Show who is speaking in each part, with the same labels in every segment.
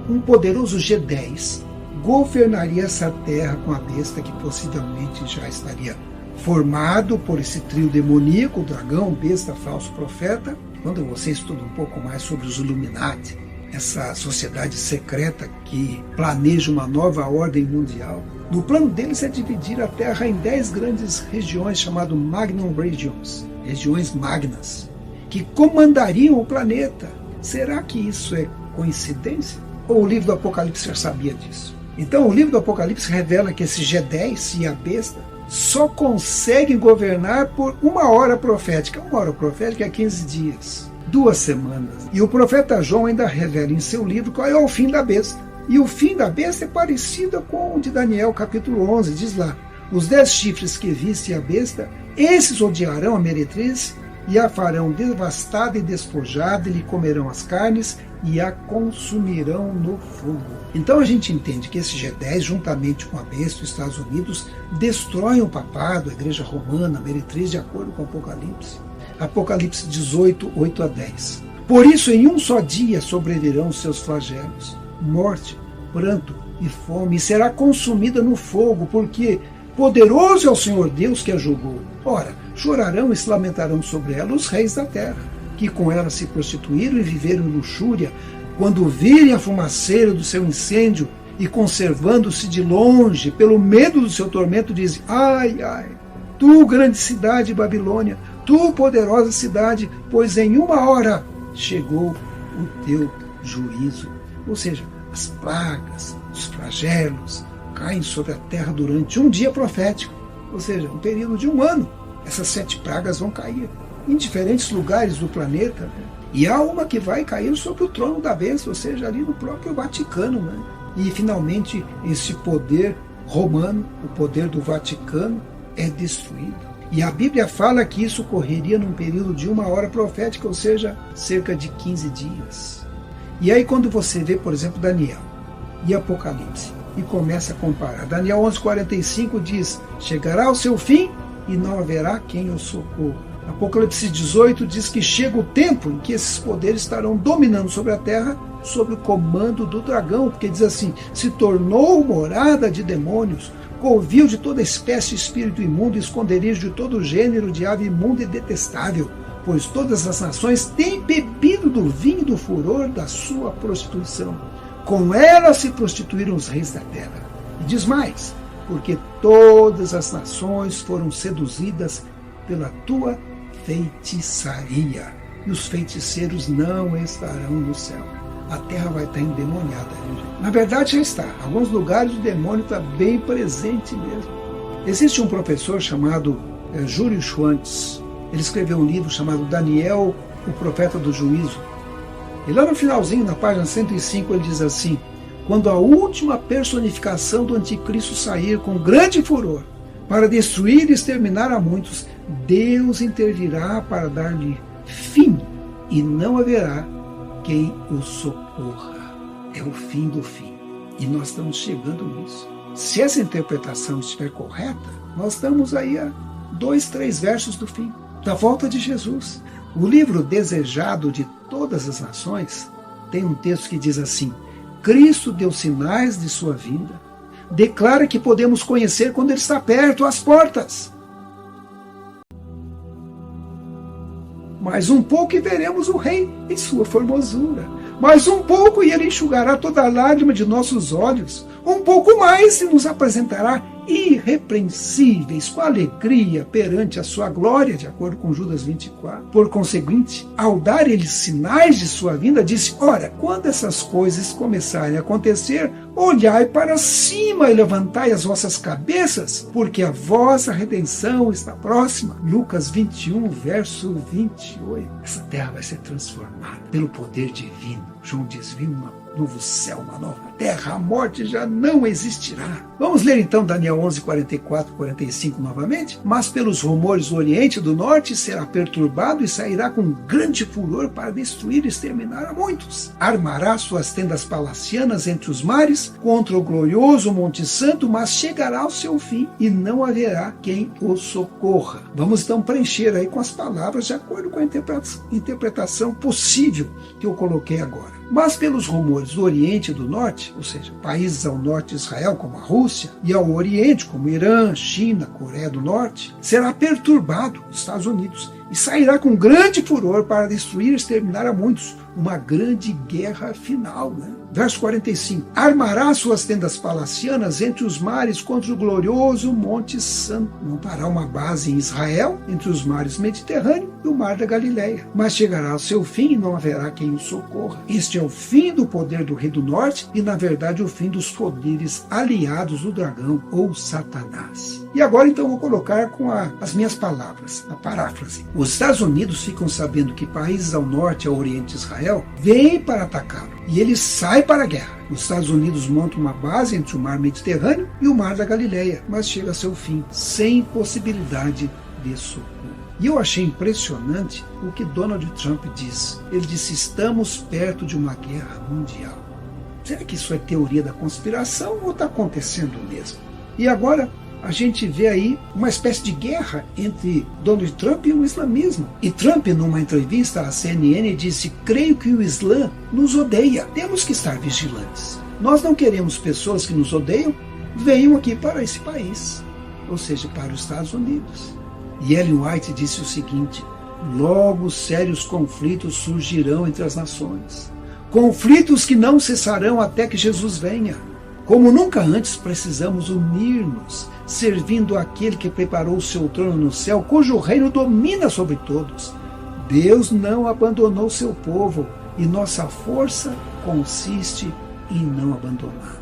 Speaker 1: um poderoso G10 governaria essa terra com a besta que possivelmente já estaria formado por esse trio demoníaco, o dragão, besta, falso profeta. Quando você estuda um pouco mais sobre os Illuminati, essa sociedade secreta que planeja uma nova ordem mundial, no plano deles é dividir a Terra em 10 grandes regiões chamadas Magnum Regions, regiões magnas, que comandariam o planeta. Será que isso é coincidência? Ou o livro do Apocalipse já sabia disso? Então o livro do Apocalipse revela que esse G10 e a besta só conseguem governar por uma hora profética. Uma hora profética é 15 dias, 2 semanas. E o profeta João ainda revela em seu livro qual é o fim da besta. E o fim da besta é parecido com o de Daniel, capítulo 11, diz lá: os 10 chifres que viste a besta, esses odiarão a meretriz, e a farão devastada e despojada, e lhe comerão as carnes, e a consumirão no fogo. Então a gente entende que esse G10, juntamente com a besta, os Estados Unidos, destroem o papado, a igreja romana, a meretriz, de acordo com o Apocalipse. Apocalipse 18, 8 a 10. Por isso, em um só dia sobrevirão os seus flagelos, morte, pranto e fome, e será consumida no fogo, porque poderoso é o Senhor Deus que a julgou. Ora, chorarão e se lamentarão sobre ela os reis da terra, que com ela se prostituíram e viveram em luxúria, quando virem a fumaceira do seu incêndio e conservando-se de longe, pelo medo do seu tormento, dizem: ai, ai, tu grande cidade Babilônia, tu poderosa cidade, pois em uma hora chegou o teu juízo. Ou seja, as pragas, os flagelos caem sobre a terra durante um dia profético, ou seja, um período de um ano. Essas 7 pragas vão cair em diferentes lugares do planeta, né? E há uma que vai cair sobre o trono da besta, ou seja, ali no próprio Vaticano, né? E finalmente esse poder romano, o poder do Vaticano, é destruído. E a Bíblia fala que isso ocorreria num período de uma hora profética, ou seja, cerca de 15 dias. E aí quando você vê, por exemplo, Daniel e Apocalipse, e começa a comparar, Daniel 11:45 diz: chegará ao seu fim e não haverá quem o socorra. Apocalipse 18 diz que chega o tempo em que esses poderes estarão dominando sobre a terra, sob o comando do dragão, porque diz assim: se tornou morada de demônios, covil de toda espécie de espírito imundo, esconderijo de todo gênero de ave imunda e detestável, pois todas as nações têm bebido do vinho do furor da sua prostituição. Com ela se prostituíram os reis da terra. E diz mais: porque todas as nações foram seduzidas pela tua feitiçaria, e os feiticeiros não estarão no céu. A terra vai estar endemoniada. Na verdade já está. Em alguns lugares o demônio está bem presente mesmo. Existe um professor chamado Júlio Schwantz. Ele escreveu um livro chamado Daniel, o Profeta do Juízo. E lá no finalzinho, na página 105, ele diz assim: quando a última personificação do anticristo sair com grande furor para destruir e exterminar a muitos, Deus intervirá para dar-lhe fim, e não haverá quem o socorra. É o fim do fim. E nós estamos chegando nisso. Se essa interpretação estiver correta, nós estamos aí a 2, 3 versos do fim, da volta de Jesus. O livro Desejado de Todas as Nações tem um texto que diz assim: Cristo deu sinais de sua vinda, declara que podemos conhecer quando ele está perto, às portas. Mais um pouco e veremos o Rei em sua formosura. Mais um pouco e ele enxugará toda a lágrima de nossos olhos. Um pouco mais e nos apresentará irrepreensíveis, com alegria perante a sua glória, de acordo com Judas 24. Por conseguinte, ao dar ele sinais de sua vinda, disse: ora, quando essas coisas começarem a acontecer, olhai para cima e levantai as vossas cabeças, porque a vossa redenção está próxima. Lucas 21, verso 28. Essa terra vai ser transformada pelo poder divino. João diz: viu um novo céu, uma nova terra, a morte já não existirá. Vamos ler então Daniel 11, 44, 45 novamente? Mas pelos rumores do Oriente e do Norte será perturbado e sairá com grande furor para destruir e exterminar a muitos. Armará suas tendas palacianas entre os mares contra o glorioso Monte Santo, mas chegará ao seu fim e não haverá quem o socorra. Vamos então preencher aí com as palavras de acordo com a interpretação possível que eu coloquei agora. Mas pelos rumores do Oriente e do Norte, ou seja, países ao norte de Israel, como a Rússia, e ao Oriente, como Irã, China, Coreia do Norte, será perturbado os Estados Unidos e sairá com grande furor para destruir e exterminar a muitos. Uma grande guerra final, né? Verso 45. Armará suas tendas palacianas entre os mares contra o glorioso Monte Santo. Montará uma base em Israel, entre os mares Mediterrâneo e o mar da Galileia. Mas chegará ao seu fim e não haverá quem o socorra. Este é o fim do poder do rei do norte e, na verdade, o fim dos poderes aliados do dragão, ou Satanás. E agora, então, vou colocar com as minhas palavras, a paráfrase. Os Estados Unidos ficam sabendo que países ao norte e ao oriente de Israel vêm para atacá-lo. E ele sai para a guerra. Os Estados Unidos montam uma base entre o mar Mediterrâneo e o mar da Galileia, mas chega a seu fim, sem possibilidade de socorro. E eu achei impressionante o que Donald Trump diz. Ele disse: estamos perto de uma guerra mundial. Será que isso é teoria da conspiração ou está acontecendo mesmo? E agora a gente vê aí uma espécie de guerra entre Donald Trump e o islamismo. E Trump, numa entrevista à CNN, disse: creio que o Islã nos odeia. Temos que estar vigilantes. Nós não queremos pessoas que nos odeiam venham aqui para esse país, ou seja, para os Estados Unidos. E Ellen White disse o seguinte: logo sérios conflitos surgirão entre as nações. Conflitos que não cessarão até que Jesus venha. Como nunca antes, precisamos unir-nos, servindo aquele que preparou o seu trono no céu, cujo reino domina sobre todos. Deus não abandonou seu povo, e nossa força consiste em não abandonar.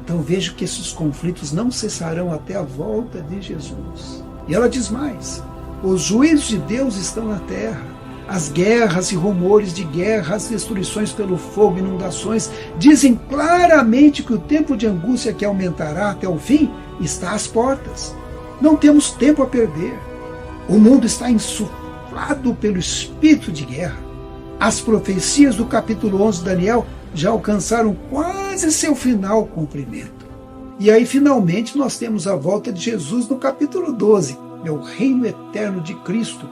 Speaker 1: Então vejo que esses conflitos não cessarão até a volta de Jesus. E ela diz mais: os juízos de Deus estão na terra. As guerras e rumores de guerra, as destruições pelo fogo, inundações, dizem claramente que o tempo de angústia que aumentará até o fim está às portas. Não temos tempo a perder. O mundo está insuflado pelo espírito de guerra. As profecias do capítulo 11 de Daniel já alcançaram quase seu final cumprimento. E aí, finalmente, nós temos a volta de Jesus no capítulo 12. É o reino eterno de Cristo,